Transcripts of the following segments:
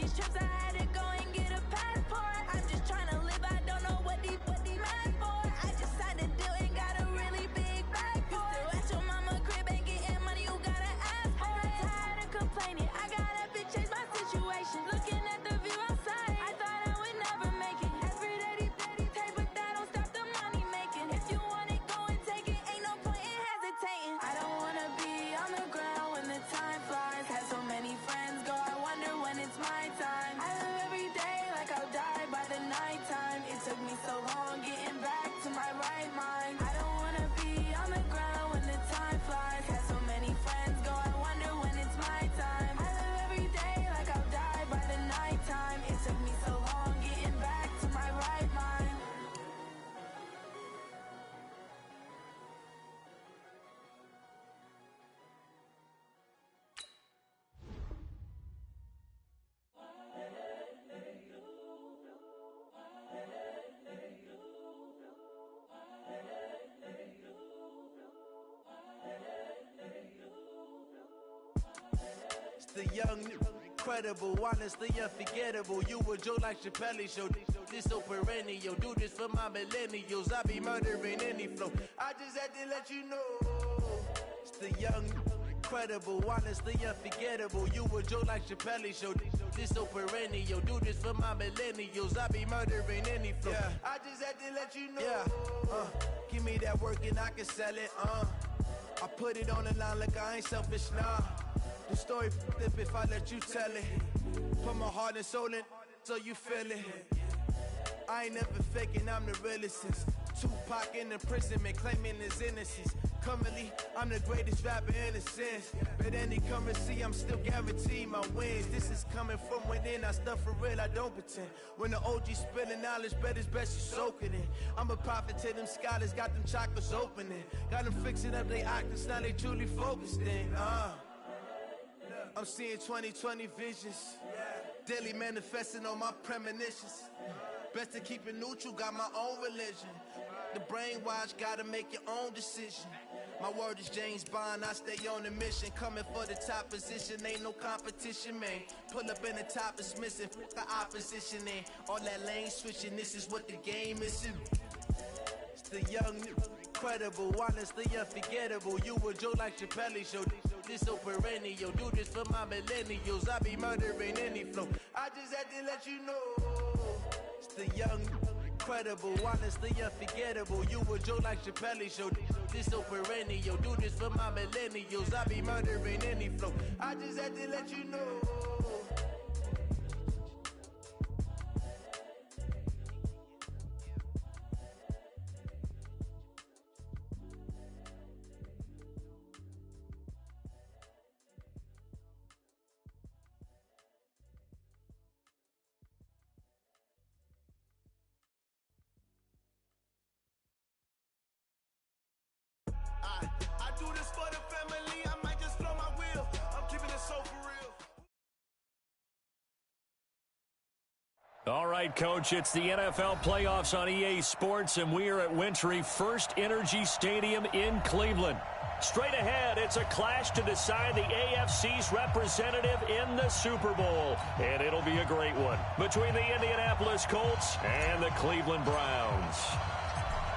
these trips, I had to go and get a passport. I'm just trying to live, I don't know what these mad for. I just signed a deal and got a really big bag for it. Still at your mama crib, ain't getting money, you gotta ask for it. I'm tired of complaining, I gotta change my situation. Looking at the view outside, I thought I would never make it. Every day they take, but that don't stop the money making. If you want it, go and take it, ain't no point in hesitating. I don't wanna be on the ground when the time flies. Had so many friends go, I wonder when it's my time. I live every day like I'll die by the nighttime. It took me so long getting back to my right mind. I don't wanna be on the ground when the time flies. Had so many friends go, I wonder when it's my time. I live every day like I'll die by the nighttime. It took me so long getting back to my right mind. It's the young, incredible, honestly unforgettable. You a Joe like Chappelle show. This so perennial. Do this for my millennials. I be murdering any flow. I just had to let you know. It's the young, incredible, honestly unforgettable. You a Joe like Chappelle show. This so perennial. Do this for my millennials. I be murdering any flow. Yeah. I just had to let you know. Yeah. Give me that work and I can sell it. I put it on the line like I ain't selfish, nah. The story flip if I let you tell it. Put my heart and soul in so you feel it. I ain't never faking, I'm the realest since Tupac in imprisonment, claiming his innocence. Currently, I'm the greatest rapper in a sense. But any currency, I'm still guaranteed my wins. This is coming from within, I stuff for real, I don't pretend. When the OG spilling knowledge, bet it's best you soak it in. I'm a prophet to them scholars, got them chakras opening. Got them fixing up their octaves, now they truly focused in. I'm seeing 2020 visions, daily manifesting on my premonitions. Best to keep it neutral, got my own religion. The brainwash, gotta make your own decision. My word is James Bond, I stay on a mission. Coming for the top position, ain't no competition, man. Pull up in the top is missing, put the opposition in. All that lane switching, this is what the game is. It's the young, incredible, honestly unforgettable. You a Joe like Chappelle show. This so perennial. Do this for my millennials. I be murdering any flow. I just had to let you know. It's the young, incredible, honestly unforgettable. You a Joe like Chappelle show. This so perennial. Do this for my millennials. I be murdering any flow. I just had to let you know. I do this for the family, I might just blow my wheel. I'm keeping it so for real. All right, Coach, it's the NFL playoffs on EA Sports, and we are at Wintry First Energy Stadium in Cleveland. Straight ahead, it's a clash to decide the AFC's representative in the Super Bowl, and it'll be a great one between the Indianapolis Colts and the Cleveland Browns.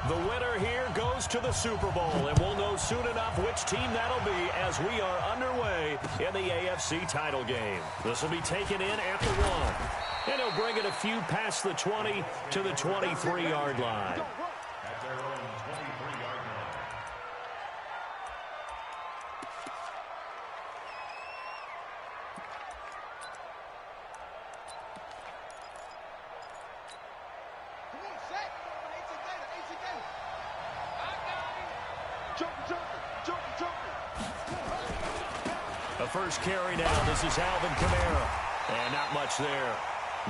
The winner here goes to the Super Bowl, and we'll know soon enough which team that'll be as we are underway in the AFC title game. This will be taken in at the 1, and he'll bring it a few past the 20 to the 23-yard line. The first carry now. This is Alvin Kamara. And not much there.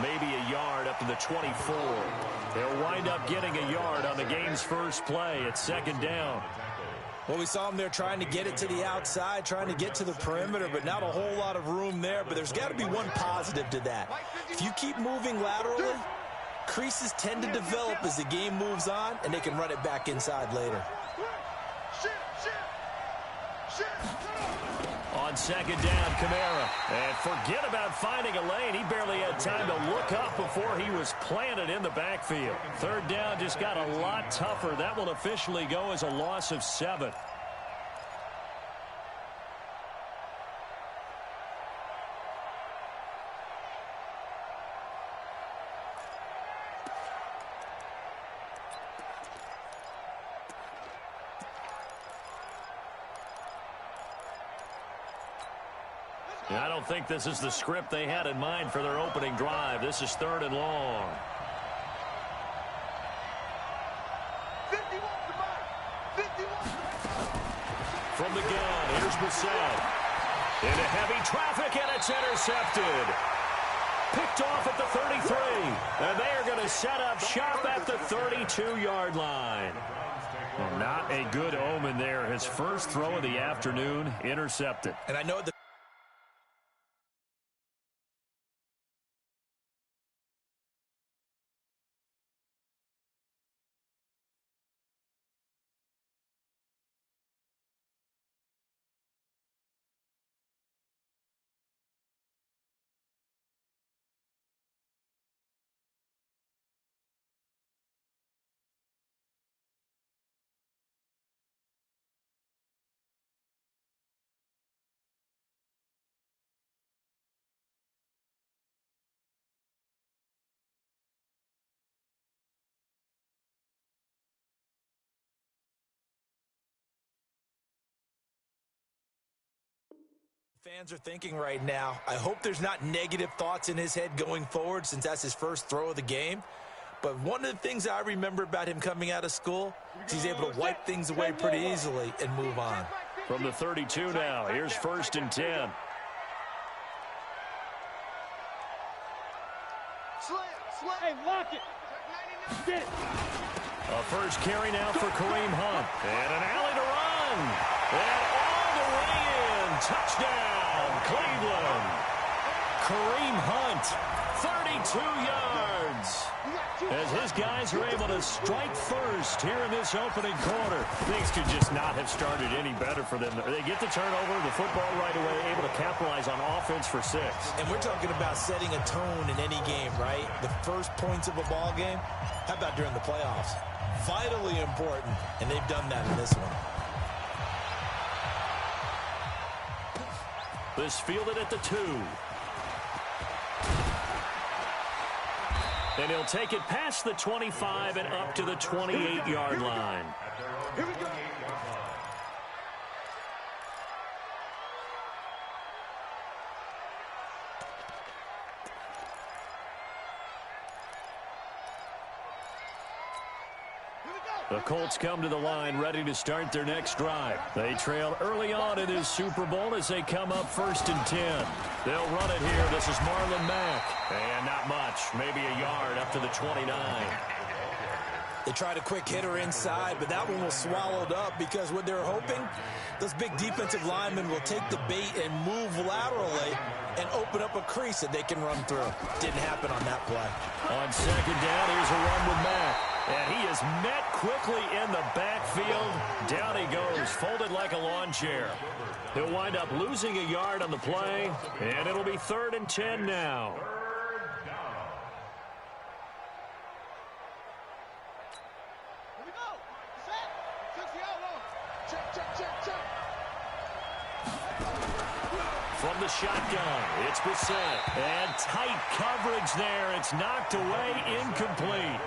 Maybe a yard up to the 24. They'll wind up getting a yard on the game's first play. It's second down. Well, we saw him there trying to get it to the outside, trying to get to the perimeter, but not a whole lot of room there. But there's got to be one positive to that. If you keep moving laterally, creases tend to develop as the game moves on, and they can run it back inside later. On second down, Kamara. And forget about finding a lane. He barely had time to look up before he was planted in the backfield. Third down just got a lot tougher. That will officially go as a loss of 7. I don't think this is the script they had in mind for their opening drive. This is 3rd and long. 51 to Mike. 51 to From the gun, here's Bissett. Into heavy traffic, and it's intercepted. Picked off at the 33. And they are going to set up shop at the 32-yard line. Well, not a good omen there. His first throw of the afternoon, intercepted. And I know the fans are thinking right now, I hope there's not negative thoughts in his head going forward since that's his first throw of the game. But one of the things I remember about him coming out of school is he's able to wipe things away pretty easily and move on. From the 32 now, here's 1st and 10. Hey, lock it. Get it. A first carry now for Kareem Hunt. And an alley to run. And all the way in. Touchdown, Cleveland. Kareem Hunt, 32 yards. As his guys are able to strike first here in this opening quarter. Things could just not have started any better for them. They get the turnover, the football right away, able to capitalize on offense for 6. And we're talking about setting a tone in any game, right? The first points of a ball game. How about during the playoffs? Vitally important, and they've done that in this one. This fielded at the 2. And he'll take it past the 25 and up to the 28-yard line. Here we go. The Colts come to the line ready to start their next drive. They trail early on in this Super Bowl as they come up 1st and 10. They'll run it here. This is Marlon Mack. And not much, maybe a yard up to the 29. They tried a quick hitter inside, but that one was swallowed up because what they're hoping, those big defensive linemen will take the bait and move laterally and open up a crease that they can run through. Didn't happen on that play. On second down, here's a run with Mack. And he is met quickly in the backfield. Down he goes, folded like a lawn chair. He'll wind up losing a yard on the play, and it'll be 3rd and 10 now. Here we go. Set. 60 out long. Check, check, check, check. From the shotgun, it's Bissett. And tight coverage there. It's knocked away, incomplete.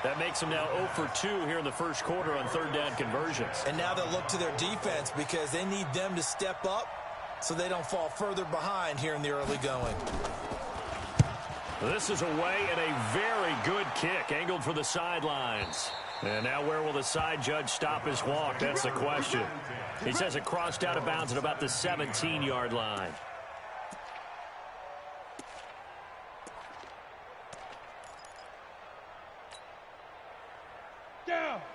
That makes them now 0 for 2 here in the first quarter on 3rd down conversions. And now they'll look to their defense because they need them to step up so they don't fall further behind here in the early going. This is away and a very good kick, angled for the sidelines. And now where will the side judge stop his walk? That's the question. He says it crossed out of bounds at about the 17-yard line.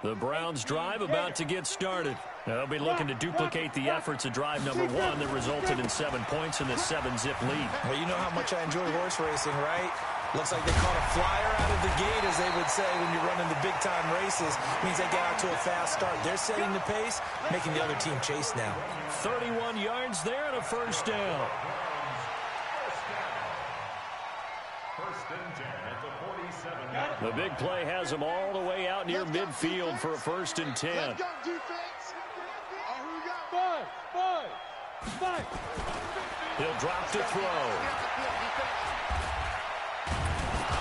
The Browns drive about to get started. Now they'll be looking to duplicate the efforts of drive number 1 that resulted in 7 points in the 7-zip lead. Well, you know how much I enjoy horse racing, right? Looks like they caught a flyer out of the gate, as they would say when you're running the big-time races. Means they get out to a fast start. They're setting the pace, making the other team chase now. 31 yards there and a first down. The big play has them all the way out near midfield for a 1st and 10. Let's go, defense. Who we got? Five. He'll drop to throw.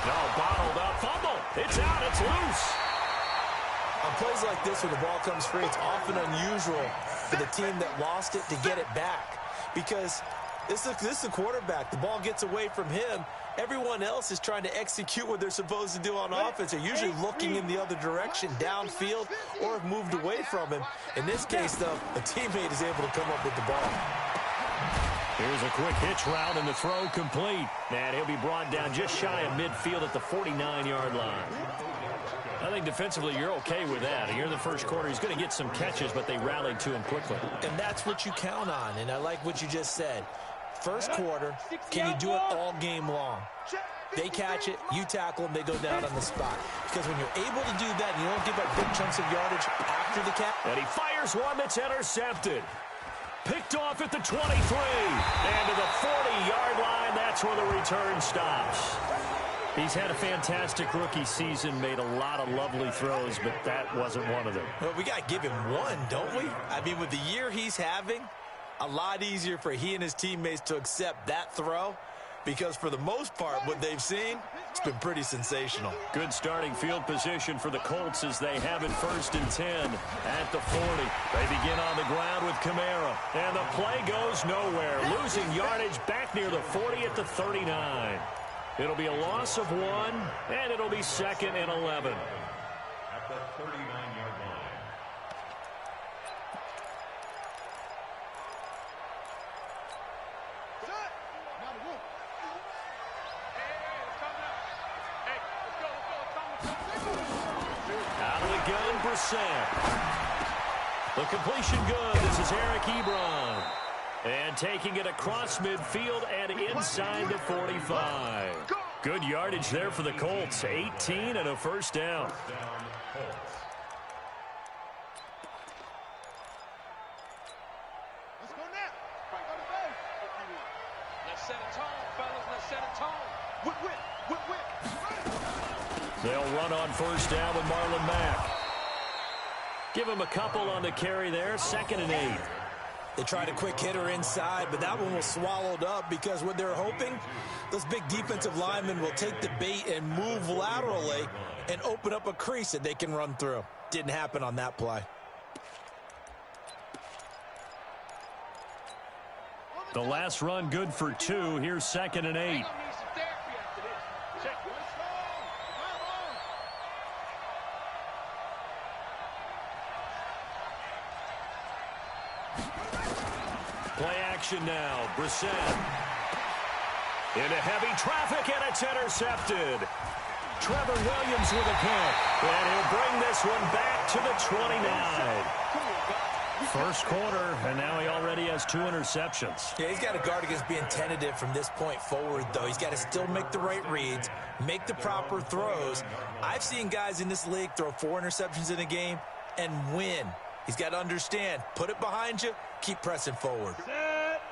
No, bottled up. Fumble. It's out. It's loose. On plays like this, when the ball comes free, it's often unusual for the team that lost it to get it back. Because this is the quarterback. The ball gets away from him. Everyone else is trying to execute what they're supposed to do on offense. They're usually looking in the other direction, downfield, or have moved away from him. In this case, though, a teammate is able to come up with the ball. Here's a quick hitch route, and the throw complete. And he'll be brought down just shy of midfield at the 49-yard line. I think defensively you're okay with that. Here in the first quarter, he's going to get some catches, but they rallied to him quickly. And that's what you count on, and I like what you just said. First quarter, can you do it all game long? They catch it, you tackle them, they go down on the spot. Because when you're able to do that and you don't give up big chunks of yardage after the catch. And he fires one that's intercepted. Picked off at the 23. And to the 40-yard line, that's where the return stops. He's had a fantastic rookie season, made a lot of lovely throws, but that wasn't one of them. Well, we got to give him one, don't we? I mean, with the year he's having, a lot easier for he and his teammates to accept that throw, because for the most part, what they've seen, it's been pretty sensational. Good starting field position for the Colts as they have it 1st and 10 at the 40. They begin on the ground with Kamara, and the play goes nowhere, losing yardage back near the 40 at the 39. It'll be a loss of 1, and it'll be 2nd and 11. At the 39-yard line. Out of the gun, Brissett. The completion good. This is Eric Ebron. And taking it across midfield and inside the 45. Good yardage there for the Colts. 18 and a first down. Let's go now. Let's set a tone, fellas. Let's set a tone. Whip. They'll run on first down with Marlon Mack. Give him a couple on the carry there. 2nd and 8. They tried a quick hitter inside, but that one was swallowed up because what they're hoping, those big defensive linemen will take the bait and move laterally and open up a crease that they can run through. Didn't happen on that play. The last run good for 2. Here's 2nd and 8. Play action now. Brissett. Into heavy traffic, and it's intercepted. Trevor Williams with a pick. And he'll bring this one back to the 29. First quarter, and now he already has 2 interceptions. Yeah, he's got to guard against being tentative from this point forward, though. He's got to still make the right reads, make the proper throws. I've seen guys in this league throw 4 interceptions in a game and win. He's got to understand, put it behind you, keep pressing forward.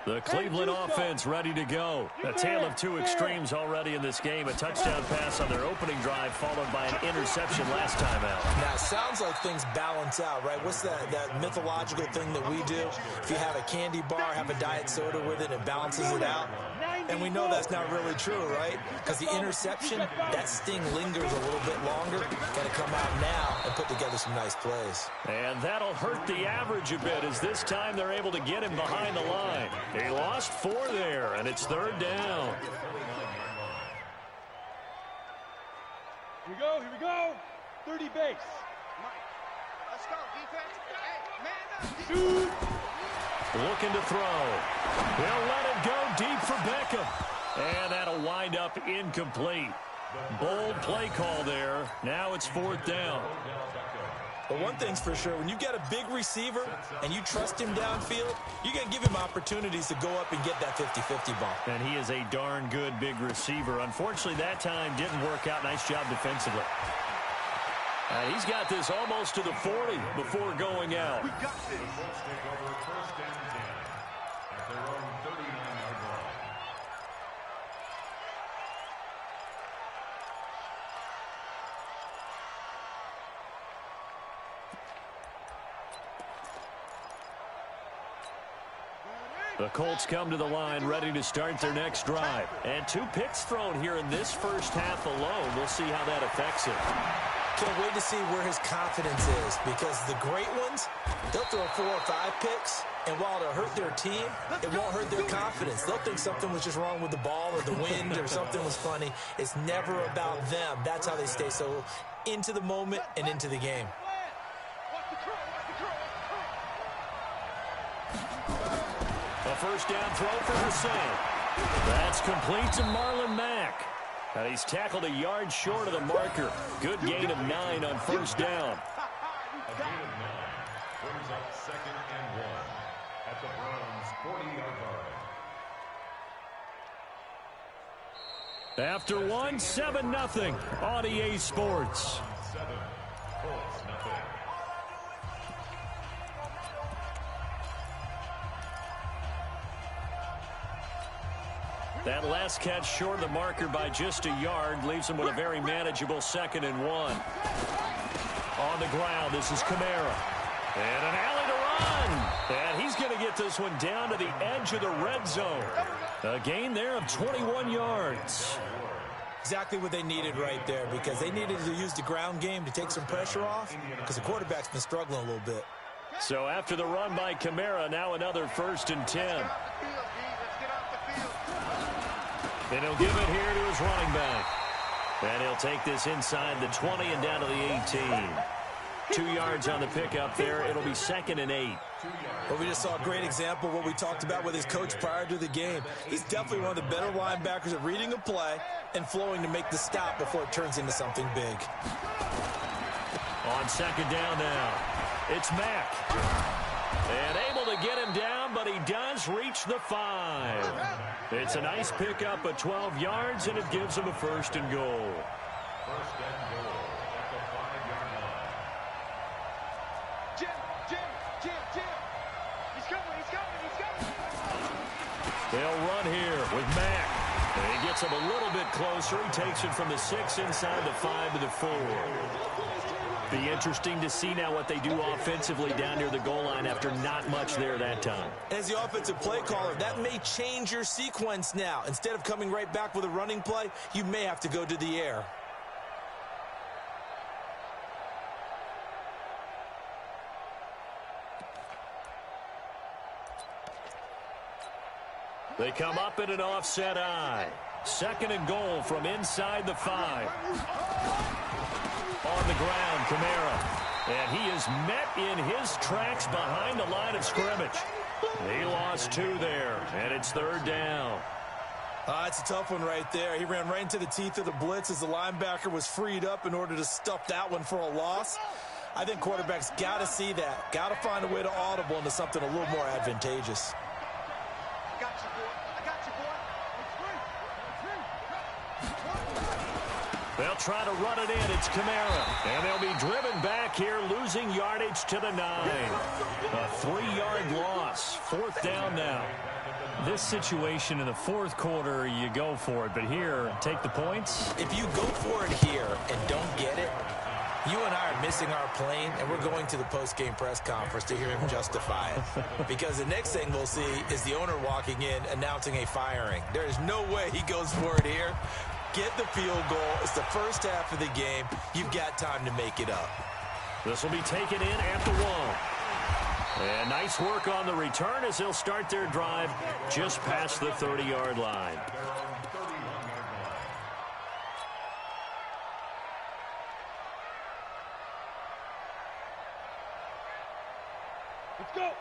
The Cleveland offense ready to go. A tale of 2 extremes already in this game. A touchdown pass on their opening drive followed by an interception last time out. Now, it sounds like things balance out, right? What's that mythological thing that we do? If you have a candy bar, have a diet soda with it, it balances it out. And we know that's not really true, right? Because the interception, that sting lingers a little bit longer. Got to come out now and put together some nice plays. And that'll hurt the average a bit as this time they're able to get him behind the line. He lost 4 there, and it's 3rd down. Here we go. 30 base. Let's go, defense. Hey, man up. Shoot. Looking to throw. He'll let it go deep for Beckham. And that'll wind up incomplete. Bold play call there. Now it's 4th down. But one thing's for sure, when you get a big receiver and you trust him downfield, you're going to give him opportunities to go up and get that 50-50 ball. And he is a darn good big receiver. Unfortunately, that time didn't work out. Nice job defensively. He's got this almost to the 40 before going out. The Colts take over first and 10 at their own 39-yard line. The Colts come to the line ready to start their next drive. And 2 picks thrown here in this first half alone. We'll see how that affects him. Can't wait to see where his confidence is, because the great ones, they'll throw 4 or 5 picks, and while it'll hurt their team, it won't hurt their confidence. They'll think something was just wrong with the ball or the wind or something was funny. It's never about them. That's how they stay so into the moment and into the game. A first down throw for Hussein. That's complete to Marlon Mack. And he's tackled a yard short of the marker. Good gain of 9 on first down. A gain of 9 brings up 2nd and 1 at the Browns' 40-yard line. After 1, 7-0 on EA Sports. 7, Colts nothing. That last catch short of the marker by just a yard leaves him with a very manageable 2nd and 1. On the ground, this is Kamara. And an alley to run. And he's going to get this one down to the edge of the red zone. A gain there of 21 yards. Exactly what they needed right there, because they needed to use the ground game to take some pressure off, because the quarterback's been struggling a little bit. So after the run by Kamara, now another 1st and 10. And he'll give it here to his running back. And he'll take this inside the 20 and down to the 18. 2 yards on the pickup there. It'll be 2nd and 8. Well, we just saw a great example of what we talked about with his coach prior to the game. He's definitely one of the better linebackers at reading a play and flowing to make the stop before it turns into something big. On 2nd down now, it's Mack. And able to get him down, but he does reach the 5. It's a nice pickup of 12 yards, and it gives him a 1st and goal. 1st and goal at the 5-yard line. Jim. He's coming. They'll run here with Mack. And he gets him a little bit closer. He takes it from the 6 inside the 5 to the 4. Be interesting to see now what they do offensively down near the goal line after not much there that time. As the offensive play caller, that may change your sequence now. Instead of coming right back with a running play, you may have to go to the air. They come up in an offset eye. 2nd and goal from inside the 5. On the ground, Kamara. And he is met in his tracks behind the line of scrimmage. He lost 2 there, and it's 3rd down. It's a tough one right there. He ran right into the teeth of the blitz as the linebacker was freed up in order to stuff that one for a loss. I think quarterbacks got to see that. Got to find a way to audible into something a little more advantageous. I got you, boy. They'll try to run it in. It's Kamara. And they'll be driven back here, losing yardage to the 9. A 3-yard loss. 4th down now. This situation in the 4th quarter, you go for it. But here, take the points. If you go for it here and don't get it, you and I are missing our plane, and we're going to the post-game press conference to hear him justify it. Because the next thing we'll see is the owner walking in announcing a firing. There is no way he goes for it here. Get the field goal. It's the first half of the game. You've got time to make it up. This will be taken in at the 1. And nice work on the return as they'll start their drive just past the 30-yard line.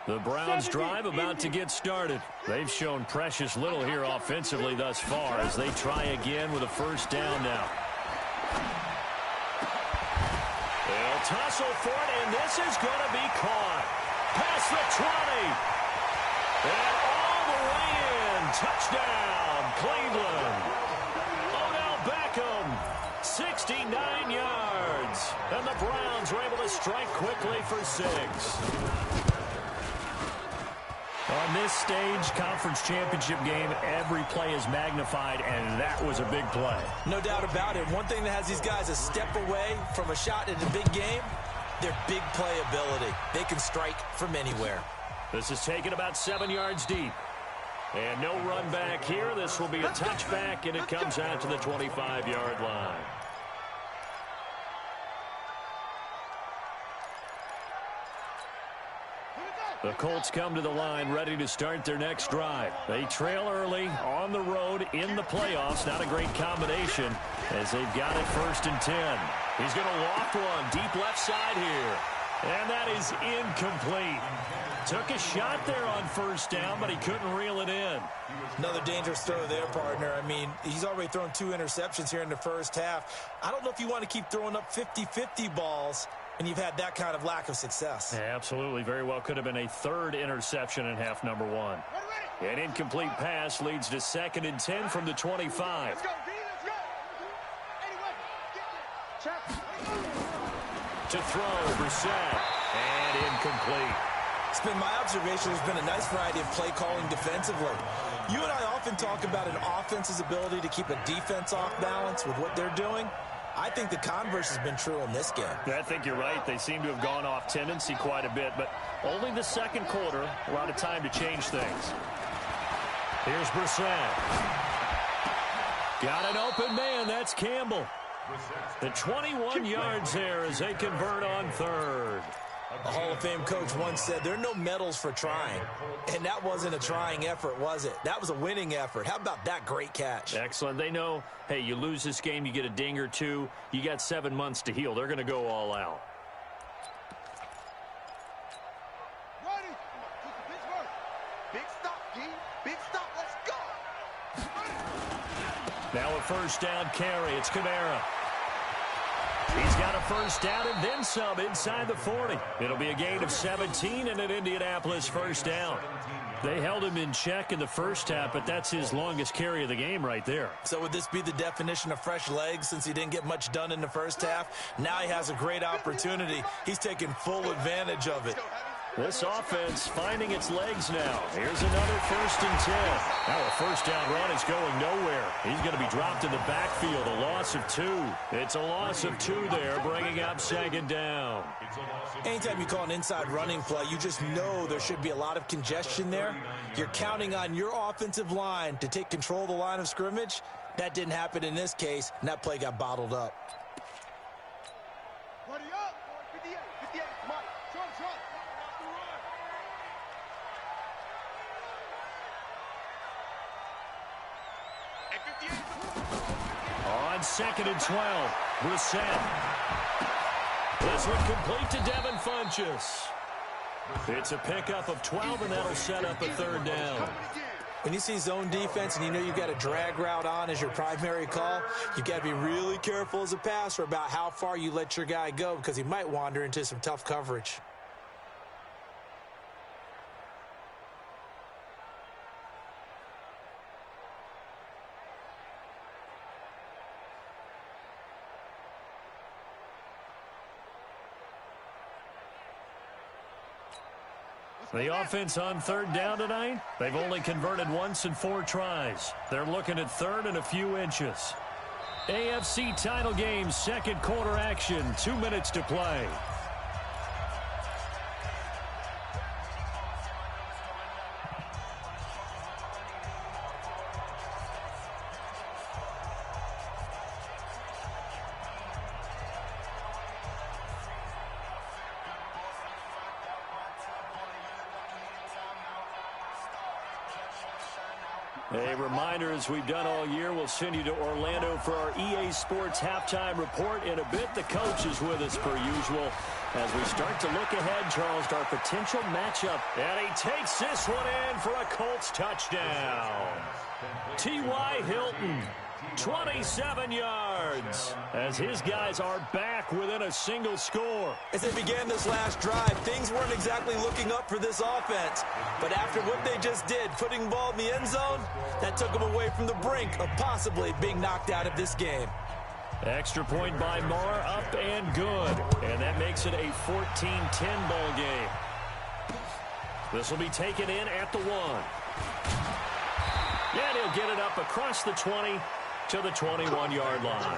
The Browns drive about to get started. They've shown precious little here offensively thus far as they try again with a 1st down now. They'll They'll tussle for it, and this is going to be caught. Past the 20. And all the way in. Touchdown, Cleveland. Odell Beckham, 69 yards. And the Browns were able to strike quickly for 6. On this stage, conference championship game, every play is magnified, and that was a big play. No doubt about it. One thing that has these guys a step away from a shot in a big game, their big play ability. They can strike from anywhere. This is taken about 7 yards deep. And no run back here. This will be a touchback, and it comes out to the 25-yard line. The Colts come to the line ready to start their next drive. They trail early on the road in the playoffs. Not a great combination as they've got it 1st and 10. He's going to loft one deep left side here. And that is incomplete. Took a shot there on 1st down, but he couldn't reel it in. Another dangerous throw there, partner. I mean, he's already thrown 2 interceptions here in the first half. I don't know if you want to keep throwing up 50-50 balls and you've had that kind of lack of success. Yeah, absolutely. Very well could have been a 3rd interception in half number 1. An incomplete pass leads to 2nd and 10 from the 25. Let's go, D, let's go. Anyway, To throw, Brissett, and incomplete. It's been my observation there's been a nice variety of play calling defensively. You and I often talk about an offense's ability to keep a defense off balance with what they're doing. I think the converse has been true in this game. Yeah, I think you're right. They seem to have gone off tendency quite a bit, but only the 2nd quarter, a lot of time to change things. Here's Brissett. Got an open man. That's Campbell. The 21 yards there as they convert on 3rd. A Hall of Fame coach once said there are no medals for trying. And that wasn't a trying effort, was it? That was a winning effort. How about that great catch? Excellent. They know, hey, you lose this game, you get a ding or 2. You got 7 months to heal. They're going to go all out. Ready. Pittsburgh. Big stop, D. Big stop. Let's go. Now a 1st down carry. It's Kamara. He's got a 1st down and then some inside the 40. It'll be a gain of 17 and an Indianapolis 1st down. They held him in check in the first half, but that's his longest carry of the game right there. So would this be the definition of fresh legs since he didn't get much done in the first half? Now he has a great opportunity. He's taking full advantage of it. This offense finding its legs now. Here's another 1st and 10. Now a 1st down run is going nowhere. He's going to be dropped in the backfield. A loss of 2. It's a loss of 2 there, bringing up 2nd down. Anytime you call an inside running play, you just know there should be a lot of congestion there. You're counting on your offensive line to take control of the line of scrimmage. That didn't happen in this case, and that play got bottled up. Buddy up. 58. 58. Come on. Trump. On 2nd and 12, Brissett. This one complete to Devin Funchess. It's a pickup of 12, and that'll set up a 3rd down. When you see zone defense and you know you've got a drag route on as your primary call, you've got to be really careful as a passer about how far you let your guy go because he might wander into some tough coverage. The offense on 3rd down tonight, they've only converted once in 4 tries. They're looking at 3rd and a few inches. AFC title game, 2nd quarter action, 2 minutes to play. A reminder, as we've done all year, we'll send you to Orlando for our EA Sports halftime report. In a bit, the coach is with us per usual as we start to look ahead, Charles, to our potential matchup. And he takes this one in for a Colts touchdown. T.Y. Hilton 27 yards, as his guys are back within a single score. As they began this last drive, things weren't exactly looking up for this offense. But after what they just did, putting the ball in the end zone, that took them away from the brink of possibly being knocked out of this game. Extra point by Marr, up and good. And that makes it a 14-10 ball game. This will be taken in at the 1. And he'll get it up across the 20 to the 21-yard line.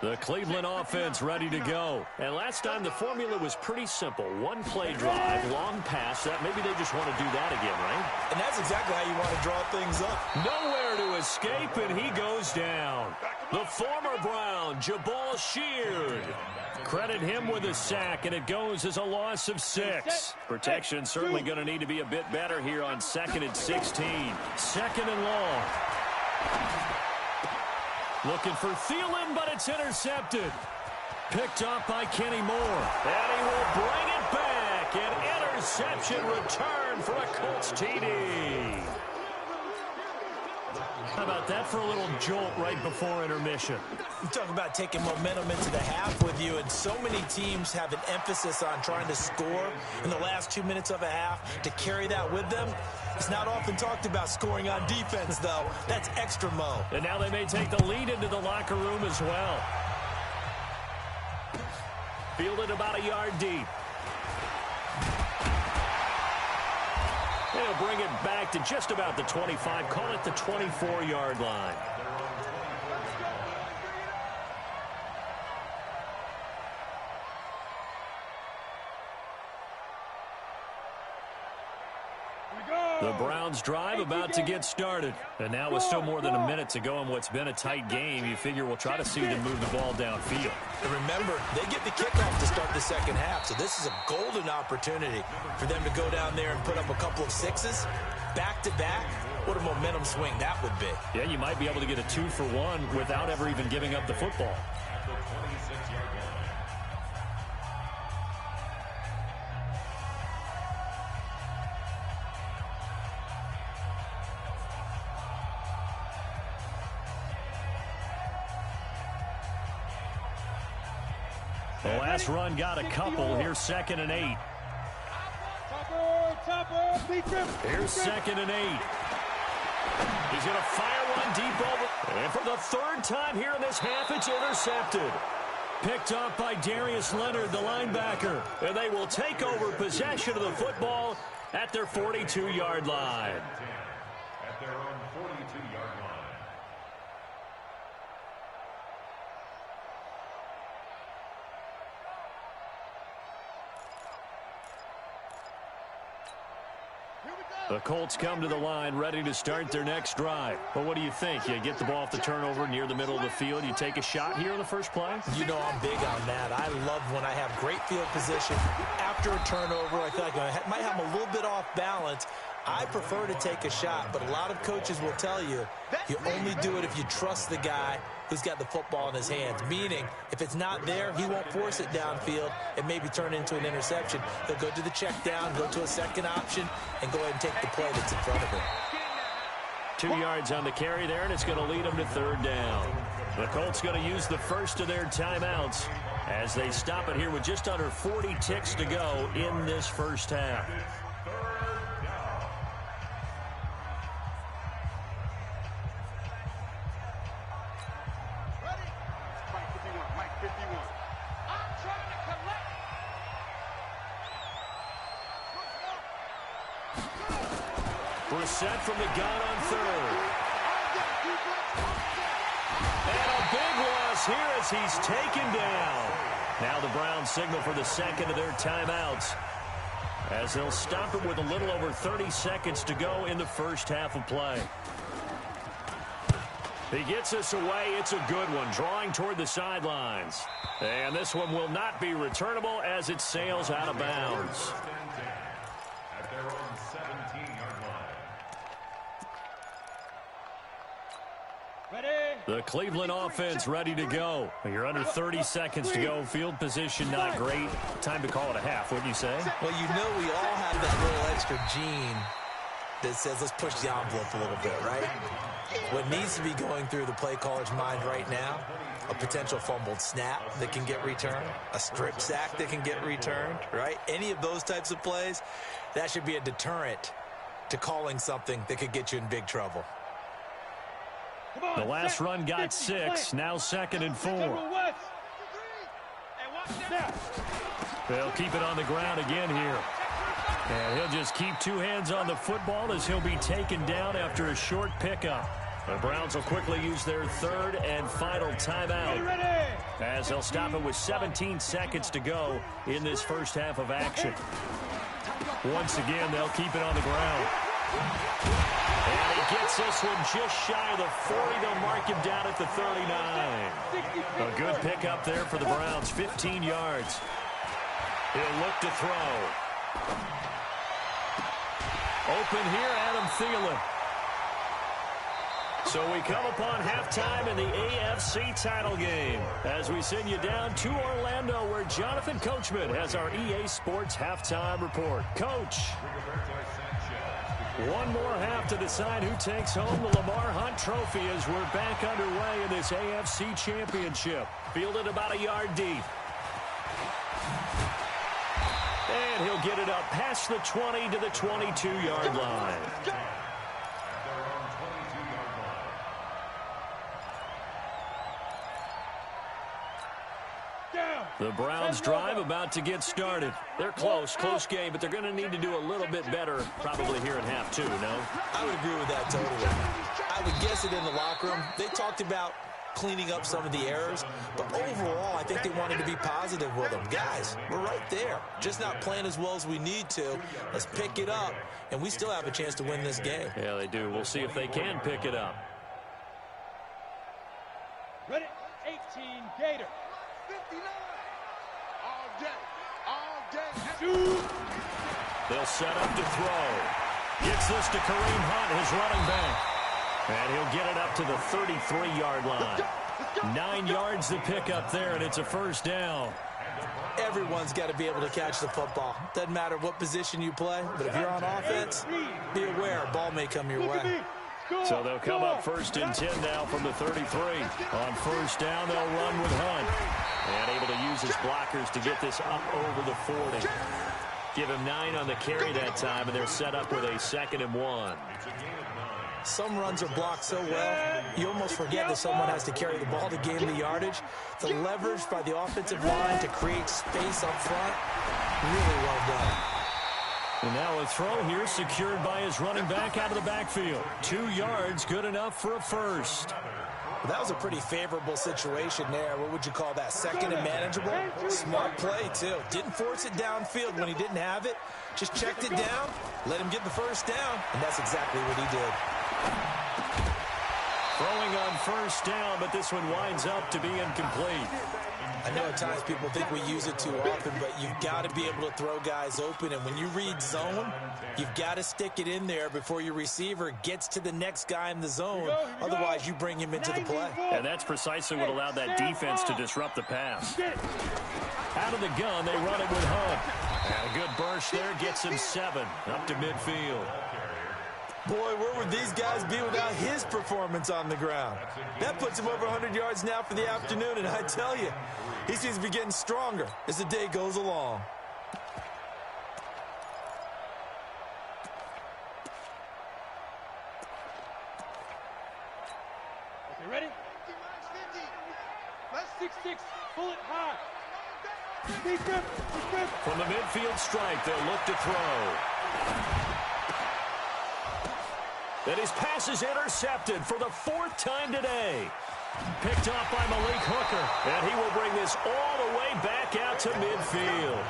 The Cleveland offense ready to go. And last time the formula was pretty simple. One play drive, long pass. That maybe they just want to do that again, right? And that's exactly how you want to draw things up. Nowhere to escape, and he goes down. The former Brown, Jabal Sheard. Credit him with a sack, and it goes as a loss of 6. Protection certainly going to need to be a bit better here on 2nd and 16. 2nd and long. Looking for Thielen, but it's intercepted. Picked off by Kenny Moore. And he will bring it back. An interception return for a Colts TD. How about that for a little jolt right before intermission? You talk about taking momentum into the half with you, and so many teams have an emphasis on trying to score in the last 2 minutes of a half. To carry that with them, it's not often talked about scoring on defense, though. That's extra mo. And now they may take the lead into the locker room as well. Fielded about a yard deep. They'll bring it back to just about the 25. Call it the 24-yard line. The Browns drive about to get started. And now with still more than a minute to go in what's been a tight game, you figure we'll try to see them move the ball downfield. And remember, they get the kickoff to start the second half, so this is a golden opportunity for them to go down there and put up a couple of 6s back-to-back. What a momentum swing that would be. Yeah, you might be able to get a 2-for-1 without ever even giving up the football. The last run got a couple. Here's 2nd and 8. Here's 2nd and 8. He's going to fire one deep over. And for the 3rd time here in this half, it's intercepted. Picked off by Darius Leonard, the linebacker. And they will take over possession of the football at their 42-yard line. At their own 42-yard line. The Colts come to the line ready to start their next drive. But what do you think? You get the ball off the turnover near the middle of the field. You take a shot here in the first play? You know I'm big on that. I love when I have great field position. After a turnover, I feel like I might have a little bit off balance. I prefer to take a shot, but a lot of coaches will tell you, you only do it if you trust the guy who's got the football in his hands. Meaning, if it's not there, he won't force it downfield and maybe turn into an interception. He'll go to the check down, go to a second option, and go ahead and take the play that's in front of him. 2 yards on the carry there, and it's going to lead them to 3rd down. The Colts going to use the first of their timeouts as they stop it here with just under 40 ticks to go in this first half. Set from the gun on 3rd. And a big loss here as he's taken down. Now the Browns signal for the 2nd of their timeouts as they'll stop it with a little over 30 seconds to go in the first half of play. He gets us away. It's a good one, drawing toward the sidelines. And this one will not be returnable as it sails out of bounds. At their own 17-yard line. The Cleveland offense ready to go. You're under 30 seconds to go. Field position not great. Time to call it a half, wouldn't you say? Well, you know we all have that little extra gene that says let's push the envelope a little bit, right? What needs to be going through the play caller's mind right now, a potential fumbled snap that can get returned, a strip sack that can get returned, right? Any of those types of plays, that should be a deterrent to calling something that could get you in big trouble. The last run got 6, now 2nd and 4. They'll keep it on the ground again here. And he'll just keep 2 hands on the football as he'll be taken down after a short pickup. The Browns will quickly use their 3rd and final timeout as they'll stop it with 17 seconds to go in this first half of action. Once again, they'll keep it on the ground. And he gets this one just shy of the 40. They'll mark him down at the 39. A good pickup there for the Browns, 15 yards. He'll look to throw. Open here, Adam Thielen. So we come upon halftime in the AFC title game as we send you down to Orlando where Jonathan Coachman has our EA Sports halftime report. Coach. One more half to decide who takes home the Lamar Hunt Trophy as we're back underway in this AFC Championship. Fielded about a yard deep. And he'll get it up past the 20 to the 22-yard line. The Browns drive about to get started. They're close game, but they're going to need to do a little bit better probably here in half 2, no? I would agree with that totally. I would guess it in the locker room. They talked about cleaning up some of the errors, but overall I think they wanted to be positive with them. Guys, we're right there. Just not playing as well as we need to. Let's pick it up, and we still have a chance to win this game. Yeah, they do. We'll see if they can pick it up. Ready, 18, Gator. 59. All day. Shoot. They'll set up to throw. Gets this to Kareem Hunt, his running back. And he'll get it up to the 33-yard line. 9 yards to pick up there, and it's a first down. Everyone's got to be able to catch the football. Doesn't matter what position you play, but if you're on offense, be aware a ball may come your way. So they'll come up 1st and 10 now from the 33. On first down, they'll run with Hunt. And able to use his blockers to get this up over the 40. Give him 9 on the carry that time, and they're set up with a 2nd and 1. Some runs are blocked so well, you almost forget that someone has to carry the ball to gain the yardage. The leverage by the offensive line to create space up front, really well done. And now a throw here secured by his running back out of the backfield. 2 yards, good enough for a first. Well, that was a pretty favorable situation there. What would you call that? 2nd and manageable? Smart play, too. Didn't force it downfield when he didn't have it. Just checked it down, let him get the first down, and that's exactly what he did. Throwing on first down, but this one winds up to be incomplete. I know at times people think we use it too often, but you've got to be able to throw guys open. And when you read zone, you've got to stick it in there before your receiver gets to the next guy in the zone. Otherwise, you bring him into the play. And that's precisely what allowed that defense to disrupt the pass. Out of the gun, they run it with Hunt. And a good burst there gets him 7 up to midfield. Boy, where would these guys be without his performance on the ground? That puts him over 100 yards now for the afternoon, and I tell you, he seems to be getting stronger as the day goes along. Okay, ready? 6-6, pull it high. From the midfield strike, they'll look to throw. And his pass is intercepted for the 4th time today. Picked off by Malik Hooker. And he will bring this all the way back out to midfield.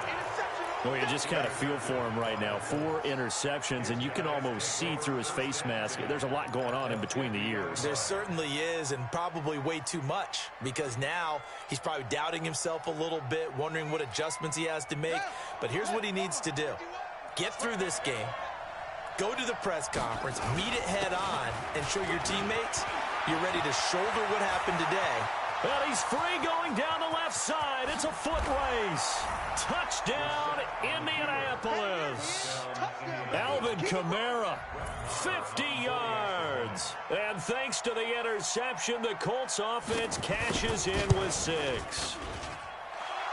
Well, you just kind of feel for him right now. 4 interceptions, and you can almost see through his face mask. There's a lot going on in between the ears. There certainly is, and probably way too much, because now he's probably doubting himself a little bit, wondering what adjustments he has to make. But here's what he needs to do. Get through this game. Go to the press conference, meet it head on, and show your teammates You're ready to shoulder what happened today. And he's free going down the left side. It's a foot race. Touchdown, Indianapolis. Alvin Kamara, 50 yards. And thanks to the interception, the Colts offense cashes in with 6.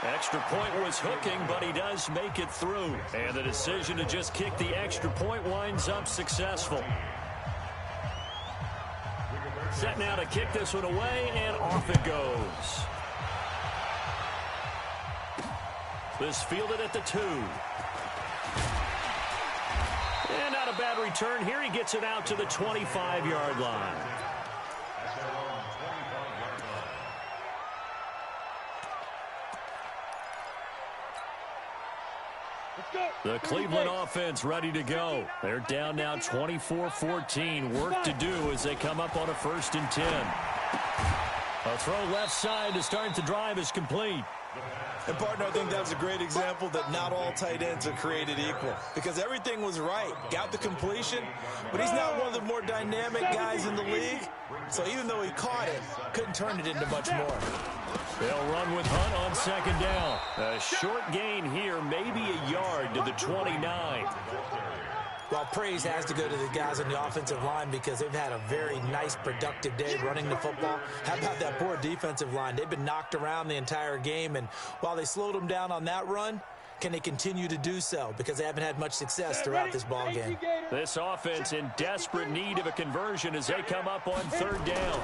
Extra point was hooking, but he does make it through. And the decision to just kick the extra point winds up successful. Set now to kick this one away, and off it goes. This fielded at the 2. And not a bad return here. He gets it out to the 25-yard line. The Cleveland offense ready to go. They're down now 24-14. Work to do as they come up on a 1st and 10. A throw left side to start the drive is complete. And, partner, I think that was a great example that not all tight ends are created equal. Because everything was right. Got the completion, but he's not one of the more dynamic guys in the league. So even though he caught it, couldn't turn it into much more. They'll run with Hunt on 2nd down. A short gain here, maybe a yard to the 29. Well, praise has to go to the guys on the offensive line because they've had a very nice, productive day running the football. How about that poor defensive line? They've been knocked around the entire game, and while they slowed them down on that run, can they continue to do so? Because they haven't had much success throughout this ball game. This offense in desperate need of a conversion as they come up on 3rd down.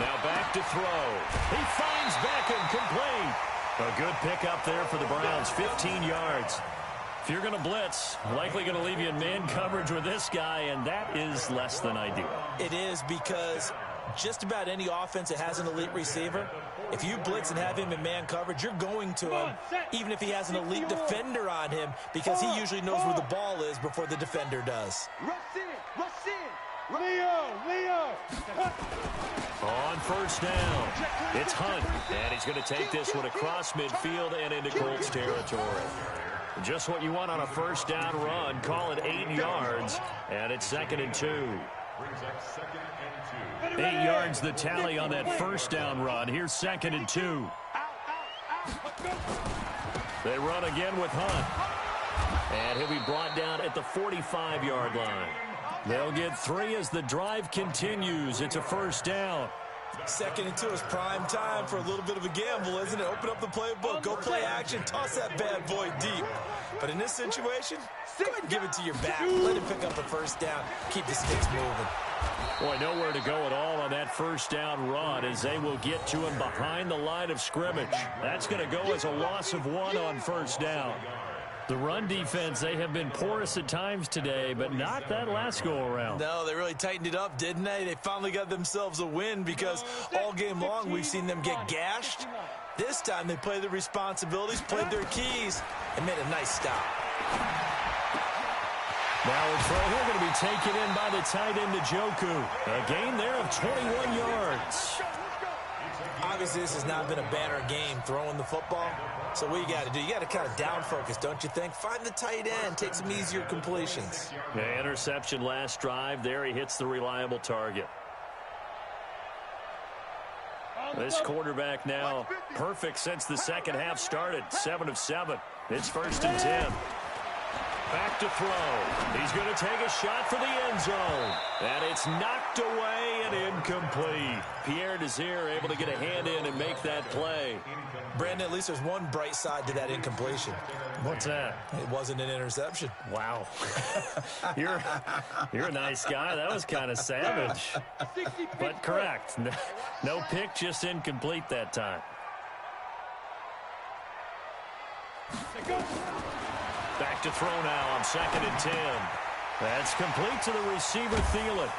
Now back to throw. He finds Beckham complete. A good pickup there for the Browns, 15 yards. If you're going to blitz, likely going to leave you in man coverage with this guy, and that is less than ideal. It is because just about any offense that has an elite receiver, if you blitz and have him in man coverage, you're going to him, even if he has an elite defender on him, because he usually knows where the ball is before the defender does. Leo. On 1st down, it's Hunt, and he's going to take this one across midfield and into Colts territory. Just what you want on a 1st down run. Call it 8 yards, and it's 2nd and 2. 8 yards the tally on that 1st down run. Here's 2nd and 2. They run again with Hunt, and he'll be brought down at the 45-yard line. They'll get 3 as the drive continues. It's a 1st down. 2nd and 2 is prime time for a little bit of a gamble, isn't it? Open up the playbook, go play action, toss that bad boy deep. But in this situation, go ahead and give it to your back. Let him pick up a 1st down. Keep the sticks moving. Boy, nowhere to go at all on that 1st down run as they will get to him behind the line of scrimmage. That's going to go as a loss of 1 on 1st down. The run defense, they have been porous at times today, but not that last go-around. No, they really tightened it up, didn't they? They finally got themselves a win because all game long we've seen them get gashed. This time they played their responsibilities, played their keys, and made a nice stop. Now a throw here going to be taken in by the tight end Njoku. A gain there of 21 yards. Obviously, this has not been a banner game throwing the football. So what you got to do, you got to kind of down focus, don't you think? Find the tight end, take some easier completions. Yeah, interception last drive. There he hits the reliable target. This quarterback now perfect since the 2nd half started. 7 of 7. It's 1st and 10. Back to throw. He's going to take a shot for the end zone. And it's knocked away and incomplete. Pierre Desir able to get a hand in and make that play. Brandon, at least there's one bright side to that incompletion. What's that? It wasn't an interception. Wow. You're a nice guy. That was kind of savage. But correct. No pick, just incomplete that time. Back to throw now on 2nd and 10. That's complete to the receiver, Thielen.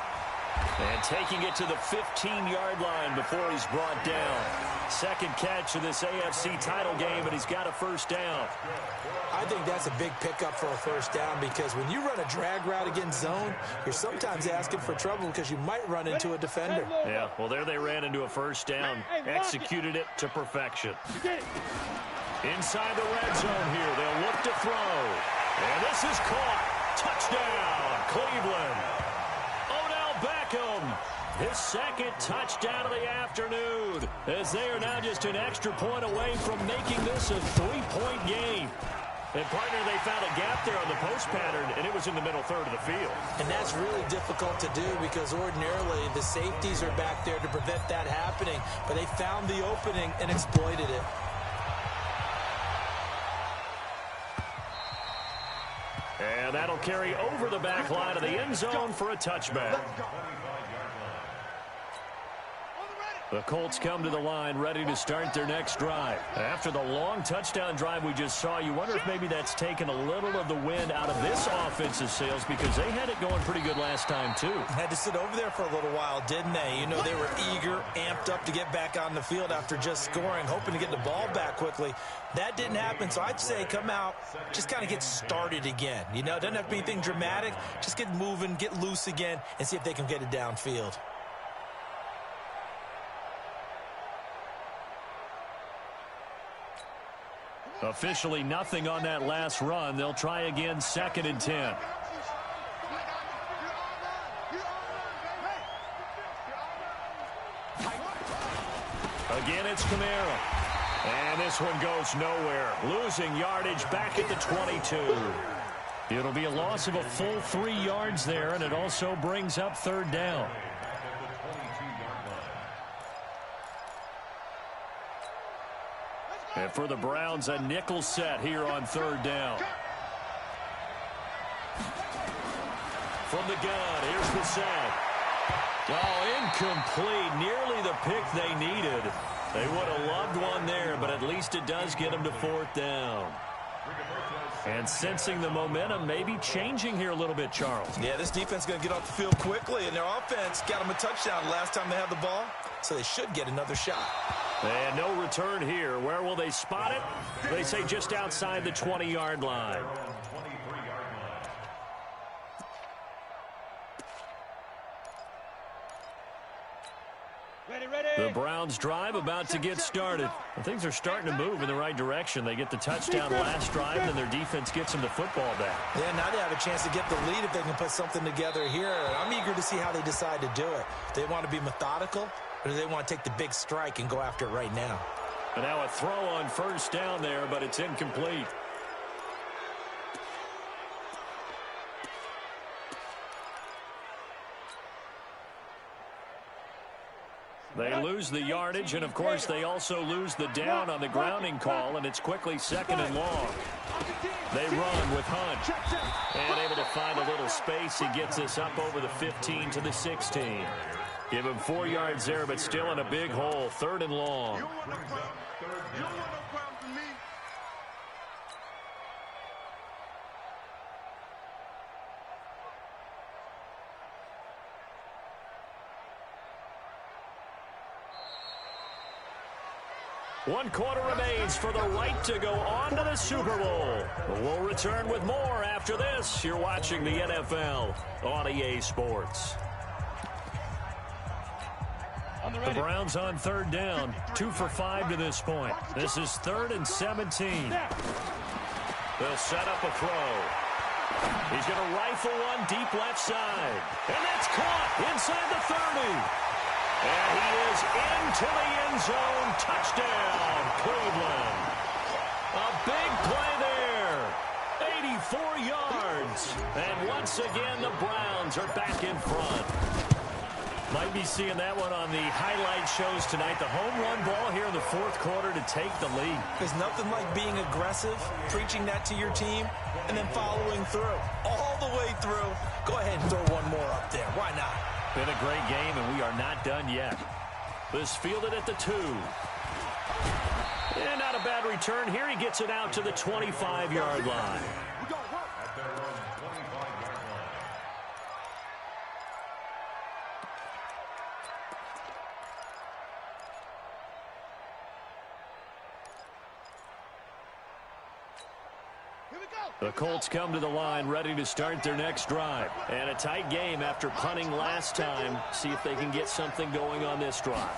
And taking it to the 15-yard line before he's brought down. 2nd catch of this AFC title game, and he's got a 1st down. I think that's a big pickup for a 1st down because when you run a drag route against zone, you're sometimes asking for trouble because you might run into a defender. Yeah, well, there they ran into a 1st down. Executed it to perfection. Inside the red zone here, they'll look to throw. And this is caught. Touchdown, Cleveland. Odell Beckham his second touchdown of the afternoon, as they are now just an extra point away from making this a 3-point game. And, partner, they found a gap there on the post pattern, and it was in the middle third of the field. And that's really difficult to do because ordinarily the safeties are back there to prevent that happening. But they found the opening and exploited it. And that'll carry over the back line of the end zone for a touchback. The Colts come to the line ready to start their next drive. After the long touchdown drive we just saw, you wonder if maybe that's taken a little of the wind out of this offensive sails because they had it going pretty good last time too. Had to sit over there for a little while, didn't they? You know, they were eager, amped up to get back on the field after just scoring, hoping to get the ball back quickly. That didn't happen, so I'd say come out, just kind of get started again. You know, it doesn't have to be anything dramatic. Just get moving, get loose again, and see if they can get it downfield. Officially nothing on that last run. They'll try again, 2nd and 10. Again, it's Kamara. And this one goes nowhere. Losing yardage back at the 22. It'll be a loss of a full 3 yards there, and it also brings up 3rd down. And for the Browns, a nickel set here on 3rd down. From the gun, here's the set. Oh, incomplete. Nearly the pick they needed. They would have loved one there, but at least it does get them to 4th down. And sensing the momentum, maybe changing here a little bit, Charles. Yeah, this defense is going to get off the field quickly, and their offense got them a touchdown last time they had the ball, so they should get another shot. And no return here. Where will they spot it? They say just outside the 20-yard line. The Browns drive about to get started. And things are starting to move in the right direction. They get the touchdown last drive, and their defense gets them the football back. Yeah, now they have a chance to get the lead if they can put something together here. I'm eager to see how they decide to do it. Do they want to be methodical, or do they want to take the big strike and go after it right now? And now a throw on 1st down there, but it's incomplete. They lose the yardage, and, of course, they also lose the down on the grounding call, and it's quickly 2nd and long. They run with Hunt. And able to find a little space. He gets us up over the 15 to the 16. Give him 4 yards there, but still in a big hole. 3rd and long. One quarter remains for the right to go on to the Super Bowl. We'll return with more after this. You're watching the NFL on EA Sports. The Browns on 3rd down, 2 for 5 to this point. This is 3rd and 17. They'll set up a throw. He's going to rifle one deep left side. And that's caught inside the 30. And he is into the end zone. Touchdown, Cleveland. A big play there. 84 yards. And once again, the Browns are back in front. Might be seeing that one on the highlight shows tonight. The home run ball here in the 4th quarter to take the lead. There's nothing like being aggressive, preaching that to your team, and then following through. All the way through. Go ahead and throw one more up there. Why not? Been a great game, and we are not done yet. This fielded at the 2. And not a bad return here. He gets it out to the 25-yard line. The Colts come to the line ready to start their next drive. And a tight game after punting last time. See if they can get something going on this drive.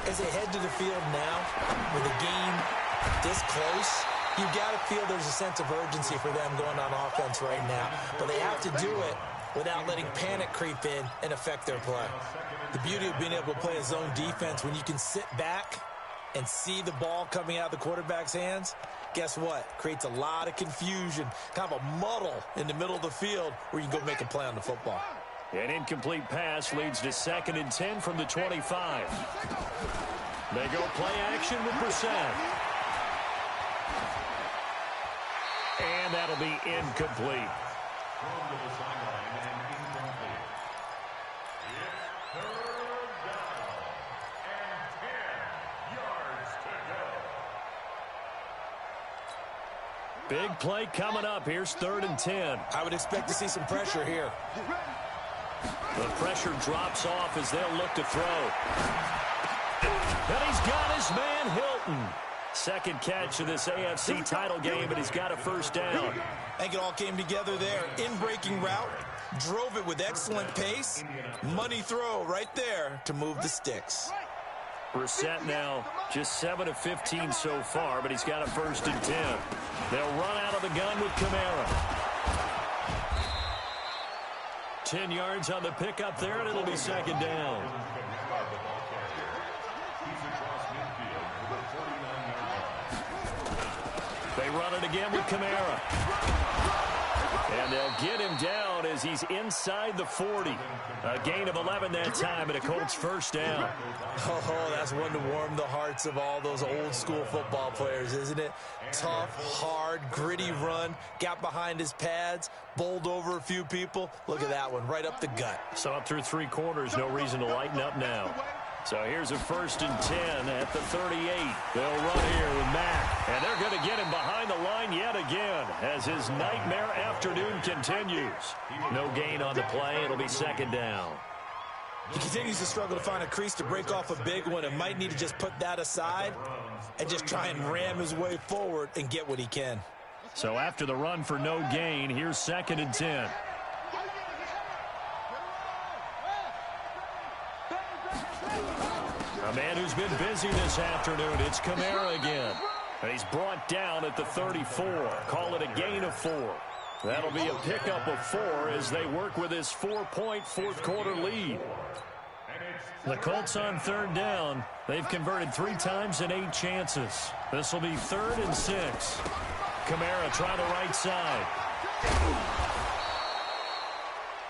As they head to the field now, with the game this close, you've got to feel there's a sense of urgency for them going on offense right now. But they have to do it without letting panic creep in and affect their play. The beauty of being able to play a zone defense when you can sit back and see the ball coming out of the quarterback's hands, guess what? Creates a lot of confusion, kind of a muddle in the middle of the field where you can go make a play on the football. An incomplete pass leads to 2nd and 10 from the 25. They go play action with Brissett. And that'll be incomplete. Thrown to the sideline and incomplete. It's 3rd down and 10 yards to go. Big play coming up. Here's 3rd and 10. I would expect to see some pressure here. The pressure drops off as they'll look to throw. And he's got his man, Hilton. Second catch of this AFC title game, and he's got a 1st down. I think it all came together there. In-breaking route, drove it with excellent pace. Money throw right there to move the sticks. Brissett now just 7 of 15 so far, but he's got a 1st and 10. They'll run out of the gun with Kamara. 10 yards on the pickup there, and it'll be 2nd down. They run it again with Kamara. And they'll get him down as he's inside the 40. A gain of 11 that time, and a Colts 1st down. Oh, that's one to warm the hearts of all those old-school football players, isn't it? Tough, hard, gritty run, got behind his pads, bowled over a few people. Look at that one, right up the gut. So up through 3 quarters, no reason to lighten up now. So here's a 1st and 10 at the 38. They'll run here with Mack. And they're going to get him behind the line yet again as his nightmare afternoon continues. No gain on the play. It'll be 2nd down. He continues to struggle to find a crease to break off a big one and might need to just put that aside and just try and ram his way forward and get what he can. So after the run for no gain, here's 2nd and 10. A man who's been busy this afternoon, it's Kamara again. And he's brought down at the 34. Call it a gain of 4. That'll be a pickup of 4 as they work with his 4-point 4th quarter lead. The Colts on 3rd down. They've converted 3 times in 8 chances. This will be 3rd and 6. Kamara try the right side.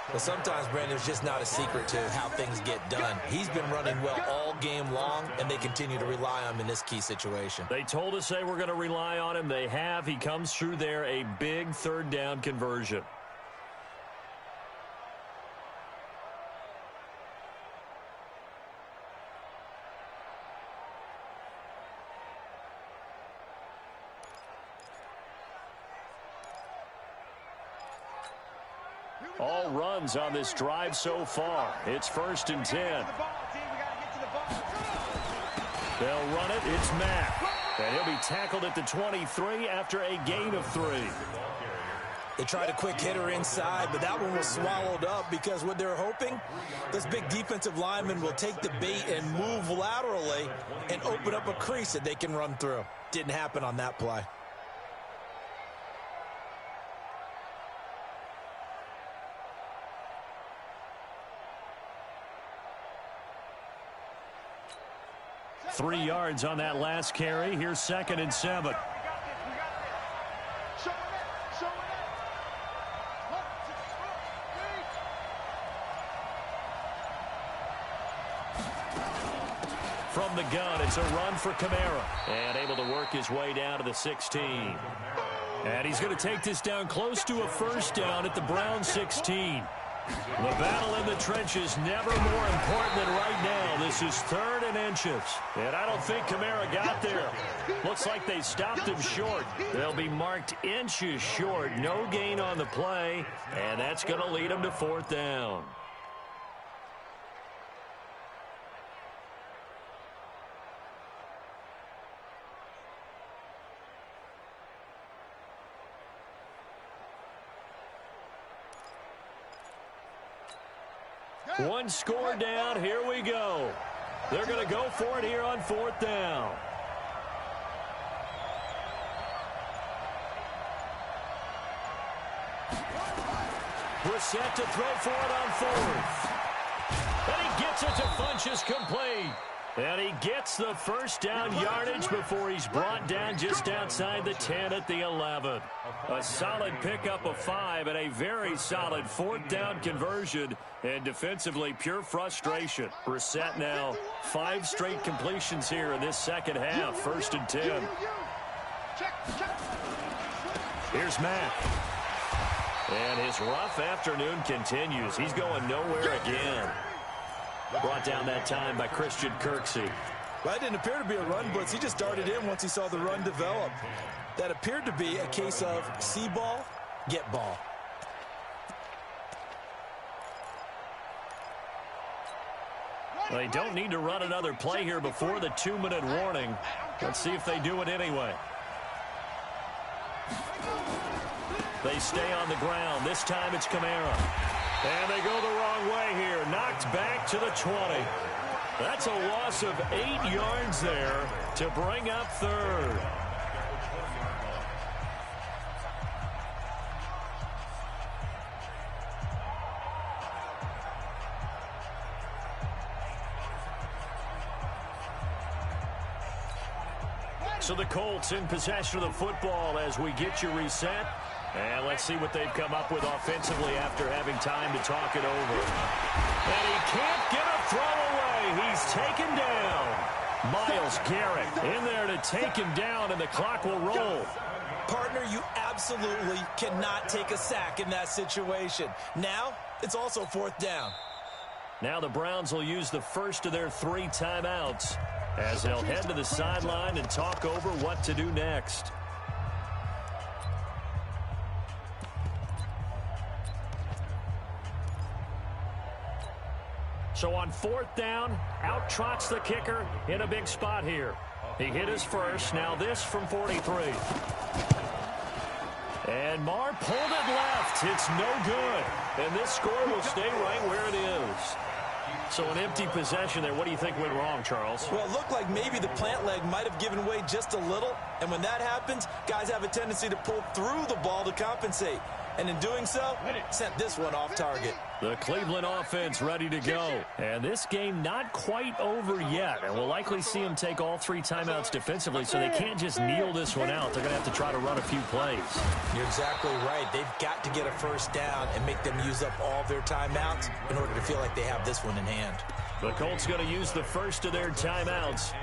Well, sometimes, Brandon, there's just not a secret to how things get done. He's been running well all game long, and they continue to rely on him in this key situation. They told us they were going to rely on him. They have. He comes through there, a big 3rd down conversion. All runs on this drive so far. It's 1st and 10. They'll run it. It's Mack. And he'll be tackled at the 23 after a gain of 3. They tried a quick hitter inside, but that one was swallowed up because what they're hoping, this big defensive lineman will take the bait and move laterally and open up a crease that they can run through. Didn't happen on that play. Three yards on that last carry. Here's 2nd and 7. From the gun, it's a run for Kamara. And able to work his way down to the 16. And he's going to take this down close to a 1st down at the Brown 16. The battle in the trenches never more important than right now. This is 3rd and inches. And I don't think Kamara got there. Looks like they stopped him short. They'll be marked inches short. No gain on the play. And that's going to lead them to 4th down. One score down. Here we go. They're going to go for it here on 4th down. Brissett to throw for it on fourth. And he gets it to Funchess complete. And he gets the first down yardage before he's brought down just outside the 10 at the 11. A solid pickup of 5 and a very solid fourth down conversion. And defensively, pure frustration. Brissett now 5 straight completions here in this second half. 1st and 10. Here's Mack. And his rough afternoon continues. He's going nowhere again. Brought down that time by Christian Kirksey. Well, it didn't appear to be a run blitz. He just darted in once he saw the run develop. That appeared to be a case of see ball, get ball. Well, they don't need to run another play here before the 2-minute warning. Let's see if they do it anyway. They stay on the ground. This time it's Kamara. And they go the wrong way here. Knocked back to the 20. That's a loss of 8 yards there to bring up 3rd. So the Colts in possession of the football as we get you reset. And let's see what they've come up with offensively after having time to talk it over. And he can't get a throw away. He's taken down. Myles Garrett in there to take him down, and the clock will roll. Partner, you absolutely cannot take a sack in that situation. Now, it's also 4th down. Now the Browns will use the first of their 3 timeouts as they'll head to the sideline and talk over what to do next. So on 4th down, out trots the kicker in a big spot here. He hit his first. Now this from 43. And Marr pulled it left. It's no good. And this score will stay right where it is. So an empty possession there. What do you think went wrong, Charles? Well, it looked like maybe the plant leg might have given way just a little. And when that happens, guys have a tendency to pull through the ball to compensate. And in doing so, sent this one off target. The Cleveland offense ready to go. And this game not quite over yet. And we'll likely see them take all 3 timeouts defensively, so they can't just kneel this one out. They're going to have to try to run a few plays. You're exactly right. They've got to get a first down and make them use up all their timeouts in order to feel like they have this one in hand. The Colts going to use the first of their timeouts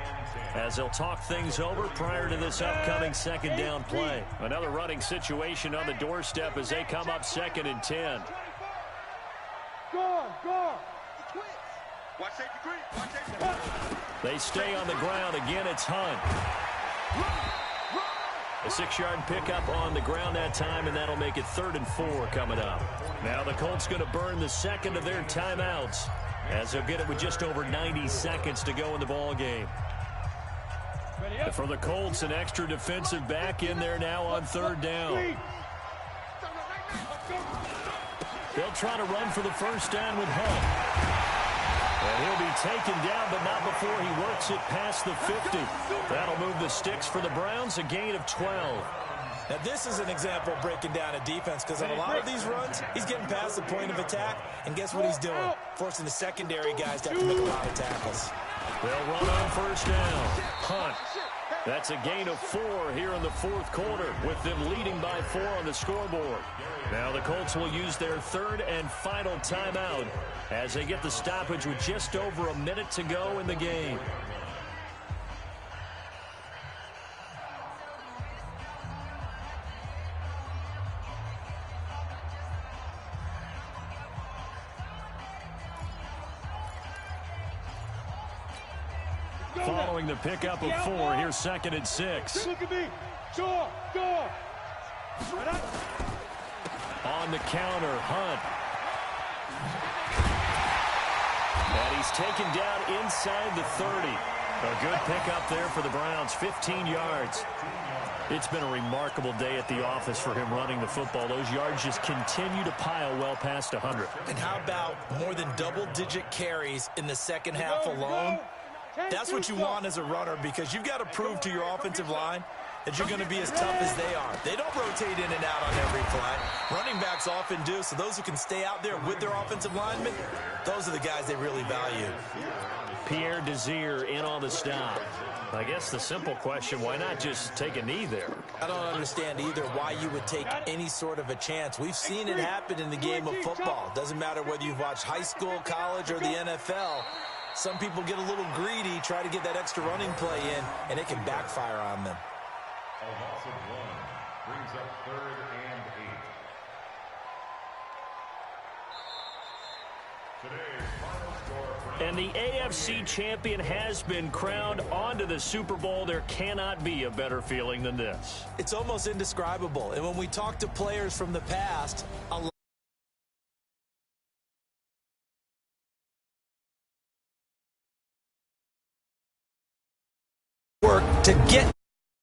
as they'll talk things over prior to this upcoming 2nd down play. Another running situation on the doorstep as they come up 2nd and 10. Go. They stay on the ground. Again, it's Hunt. A 6-yard pickup on the ground that time, and that'll make it 3rd and 4 coming up. Now the Colts going to burn the 2nd of their timeouts as they'll get it with just over 90 seconds to go in the ball game. For the Colts, an extra defensive back in there now on 3rd down. They'll try to run for the first down with Hunt. And he'll be taken down, but not before he works it past the 50. That'll move the sticks for the Browns, a gain of 12. Now, this is an example of breaking down a defense, because on a lot of these runs, he's getting past the point of attack, and guess what he's doing? Forcing the secondary guys to have to make a lot of tackles. They'll run on first down. Hunt. That's a gain of 4 here in the 4th quarter, with them leading by 4 on the scoreboard. Now the Colts will use their 3rd and final timeout as they get the stoppage with just over a minute to go in the game. Following the pickup of 4, here's 2nd and 6. Look at me. Go. On the counter, Hunt. And he's taken down inside the 30. A good pickup there for the Browns, 15 yards. It's been a remarkable day at the office for him running the football. Those yards just continue to pile well past 100. And how about more than double-digit carries in the second half alone? That's what you want as a runner, because you've got to prove to your offensive line that you're going to be as tough as they are. They don't rotate in and out on every play. Running backs often do, so those who can stay out there with their offensive linemen, those are the guys they really value. Pierre Desir in on the stop. I guess the simple question, why not just take a knee there? I don't understand either why you would take any sort of a chance. We've seen it happen in the game of football. Doesn't matter whether you've watched high school, college, or the NFL. Some people get a little greedy, try to get that extra running play in, and it can backfire on them. A loss of 1 brings up 3rd and 8. Today's final score. And the AFC champion has been crowned. On to the Super Bowl. There cannot be a better feeling than this. It's almost indescribable. And when we talk to players from the past, a lot of work to get